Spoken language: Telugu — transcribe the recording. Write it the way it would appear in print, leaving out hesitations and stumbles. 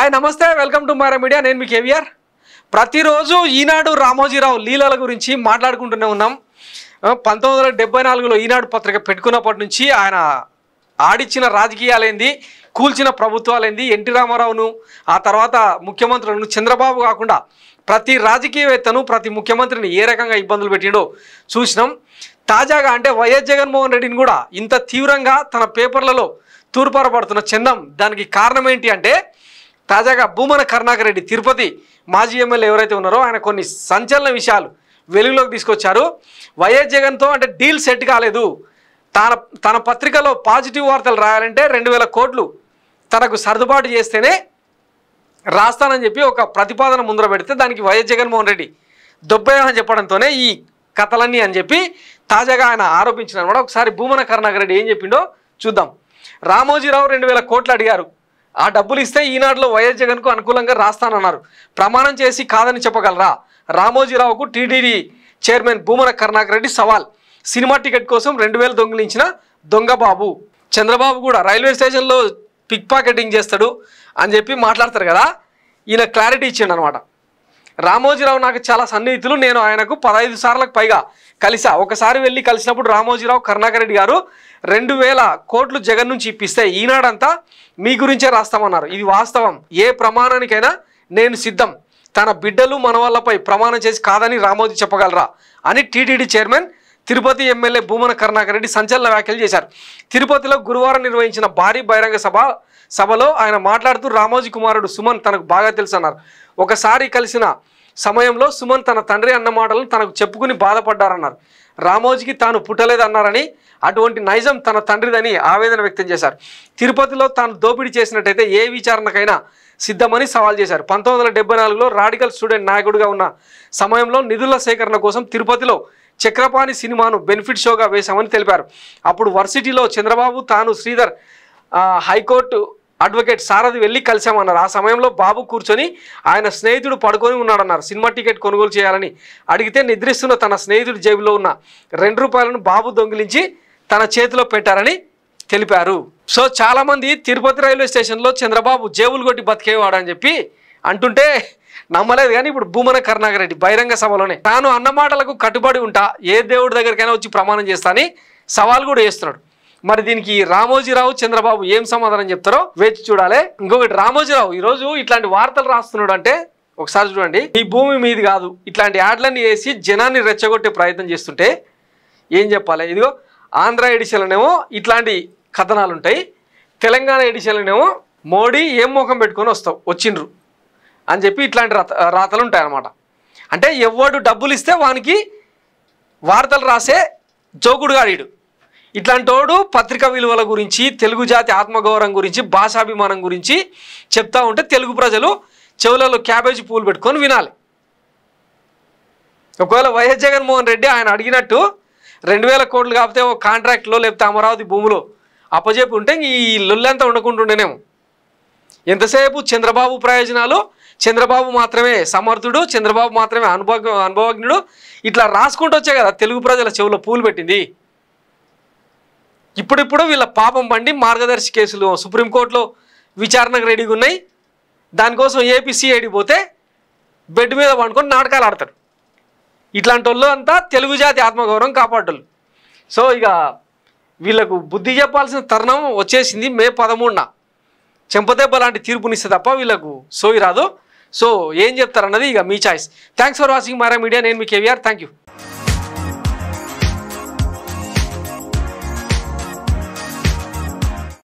హాయ్ నమస్తే వెల్కమ్ టు మారా మీడియా నేను మీ కేవీఆర్ ప్రతిరోజు ఈనాడు రామోజీరావు లీలల గురించి మాట్లాడుకుంటూనే ఉన్నాం 1974లో ఈనాడు పత్రిక పెట్టుకున్నప్పటి నుంచి ఆయన ఆడిచ్చిన రాజకీయాలేంది కూల్చిన ప్రభుత్వాలేంది ఎన్టీ రామారావును ఆ తర్వాత ముఖ్యమంత్రులను చంద్రబాబు కాకుండా ప్రతి రాజకీయవేత్తను ప్రతి ముఖ్యమంత్రిని ఏ రకంగా ఇబ్బందులు పెట్టిండో చూసినాం తాజాగా అంటే వైఎస్ జగన్మోహన్ రెడ్డిని కూడా ఇంత తీవ్రంగా తన పేపర్లలో తూర్పారపడుతున్న చందం దానికి కారణం ఏంటి అంటే తాజాగా భూమన కరుణాకర్ రెడ్డి తిరుపతి మాజీ ఎమ్మెల్యే ఎవరైతే ఉన్నారో ఆయన కొన్ని సంచలన విషయాలు వెలుగులోకి తీసుకొచ్చారు వైఎస్ జగన్తో అంటే డీల్ సెట్ కాలేదు తన పత్రికలో పాజిటివ్ వార్తలు రాయాలంటే 2000 కోట్లు తనకు సర్దుబాటు చేస్తేనే రాస్తానని చెప్పి ఒక ప్రతిపాదన ముందర పెడితే దానికి వైఎస్ జగన్మోహన్ రెడ్డి దొబ్బేయమని చెప్పడంతోనే ఈ కథలన్నీ అని చెప్పి తాజాగా ఆయన ఆరోపించిన అనమాట ఒకసారి భూమన కరుణాకర్ రెడ్డి ఏం చెప్పిండో చూద్దాం రామోజీరావు 2000 కోట్లు అడిగారు ఆ డబ్బులు ఇస్తే ఈనాడులో వైఎస్ జగన్కు అనుకూలంగా రాస్తానన్నారు ప్రమాణం చేసి కాదని చెప్పగలరా రామోజీరావుకు టీటీడీ చైర్మన్ భూమన కరుణాకర్ రెడ్డి సవాల్ సినిమా టికెట్ కోసం 2000 దొంగిలించిన దొంగబాబు చంద్రబాబు కూడా రైల్వే స్టేషన్లో పిక్ పాకెటింగ్ చేస్తాడు అని చెప్పి మాట్లాడతారు కదా ఈయన క్లారిటీ ఇచ్చిండు అనమాట రామోజీరావు నాకు చాలా సన్నిహితులు నేను ఆయనకు 15 సార్లకు పైగా కలిసా ఒకసారి వెళ్ళి కలిసినప్పుడు రామోజీరావు కరుణాకర్ రెడ్డి గారు 2000 కోట్లు జగన్ నుంచి ఇప్పిస్తే ఈనాడంతా మీ గురించే రాస్తామన్నారు ఇది వాస్తవం ఏ ప్రమాణానికైనా నేను సిద్ధం తన బిడ్డలు మనవాళ్ళపై ప్రమాణం చేసి కాదని రామోజీ చెప్పగలరా అని TTD chairman Tirupati MLA Bhumana Karunakar Reddy సంచలన వ్యాఖ్యలు చేశారు తిరుపతిలో గురువారం నిర్వహించిన భారీ బహిరంగ సభలో ఆయన మాట్లాడుతూ రామోజీ కుమారుడు సుమన్ తనకు బాగా తెలుసు అన్నారు ఒకసారి కలిసిన సమయంలో సుమన్ తన తండ్రి అన్న మాటలను తనకు చెప్పుకుని బాధపడ్డారన్నారు రామోజీకి తాను పుట్టలేదన్నారని అటువంటి నైజం తన తండ్రిదని ఆవేదన వ్యక్తం చేశారు తిరుపతిలో తాను దోపిడీ చేసినట్టయితే ఏ విచారణకైనా సిద్ధమని సవాల్ చేశారు 1974లో రాడికల్ స్టూడెంట్ నాయకుడిగా ఉన్న సమయంలో నిధుల సేకరణ కోసం తిరుపతిలో చక్రపాణి సినిమాను బెనిఫిట్ షోగా వేశామని తెలిపారు అప్పుడు వర్సిటీలో చంద్రబాబు తాను శ్రీధర్ హైకోర్టు అడ్వకేట్ సారథి వెళ్ళి కలిసామన్నారు ఆ సమయంలో బాబు కూర్చొని ఆయన స్నేహితుడు పడుకొని ఉన్నాడన్నారు సినిమా టికెట్ కొనుగోలు చేయాలని అడిగితే నిద్రిస్తున్న తన స్నేహితుడి జేబులో ఉన్న ₹2 బాబు దొంగిలించి తన చేతిలో పెట్టారని తెలిపారు సో చాలామంది తిరుపతి రైల్వే స్టేషన్లో చంద్రబాబు జేబులు కొట్టి బతికేవాడు అని చెప్పి అంటుంటే నమ్మలేదు కానీ ఇప్పుడు భూమన కరుణాకర్ రెడ్డి బహిరంగ సభలోనే తాను అన్న మాటలకు కట్టుబడి ఉంటా ఏ దేవుడి దగ్గరికైనా వచ్చి ప్రమాణం చేస్తా అని సవాల్ కూడా చేస్తున్నాడు మరి దీనికి రామోజీరావు చంద్రబాబు ఏం సమాధానం చెప్తారో వేచి చూడాలి ఇంకొకటి రామోజీరావు ఈరోజు ఇట్లాంటి వార్తలు రాస్తున్నాడు అంటే ఒకసారి చూడండి ఈ భూమి మీది కాదు ఇట్లాంటి యాడ్లన్నీ వేసి జనాన్ని రెచ్చగొట్టే ప్రయత్నం చేస్తుంటే ఏం చెప్పాలి ఇదిగో ఆంధ్ర ఎడిషన్లోనేమో ఇట్లాంటి కథనాలు ఉంటాయి తెలంగాణ ఎడిషన్లోనేమో మోడీ ఏం ముఖం పెట్టుకొని వచ్చిండ్రు అని చెప్పి ఇట్లాంటి రాతలు ఉంటాయి అన్నమాట అంటే ఎవడు డబ్బులు ఇస్తే వానికి వార్తలు రాసే జోకుడుగాడీడు ఇట్లాంటోడు పత్రికా విలువల గురించి తెలుగు జాతి ఆత్మగౌరవం గురించి భాషాభిమానం గురించి చెప్తా ఉంటే తెలుగు ప్రజలు చెవులలో క్యాబేజీ పూలు పెట్టుకొని వినాలి ఒకవేళ వైఎస్ జగన్మోహన్ రెడ్డి ఆయన అడిగినట్టు 2000 కోట్లు కాకపోతే ఒక కాంట్రాక్ట్లో లేకపోతే అమరావతి భూములో అప్పజెప్పి ఉంటే ఈ లొల్లంతా ఉండకుంటుండేనేమో ఎంతసేపు చంద్రబాబు ప్రయోజనాలు చంద్రబాబు మాత్రమే సమర్థుడు చంద్రబాబు మాత్రమే అనుభవజ్ఞుడు ఇట్లా రాసుకుంటూ వచ్చే కదా తెలుగు ప్రజల చెవులో పూలు పెట్టింది ఇప్పుడిప్పుడు వీళ్ళ పాపం పండి మార్గదర్శి కేసులు సుప్రీంకోర్టులో విచారణకు రెడీగా ఉన్నాయి దానికోసం ఏపీసీఐడి పోతే బెడ్ మీద పండుకొని నాటకాలు ఆడతారు ఇట్లాంటి వాళ్ళు అంతా తెలుగు జాతి ఆత్మగౌరవం కాపాడోళ్ళు సో ఇక వీళ్ళకు బుద్ధి చెప్పాల్సిన తరుణం వచ్చేసింది మే 13న చెంపదెబ్బ లాంటి తీర్పునిస్తే తప్ప వీళ్ళకు సోయి రాదు సో ఏం చెప్తారన్నది ఇక మీ చాయిస్ థ్యాంక్స్ ఫర్ వాచింగ్ మారా మీడియా నేను మీ కేవీఆర్ థ్యాంక్ యూ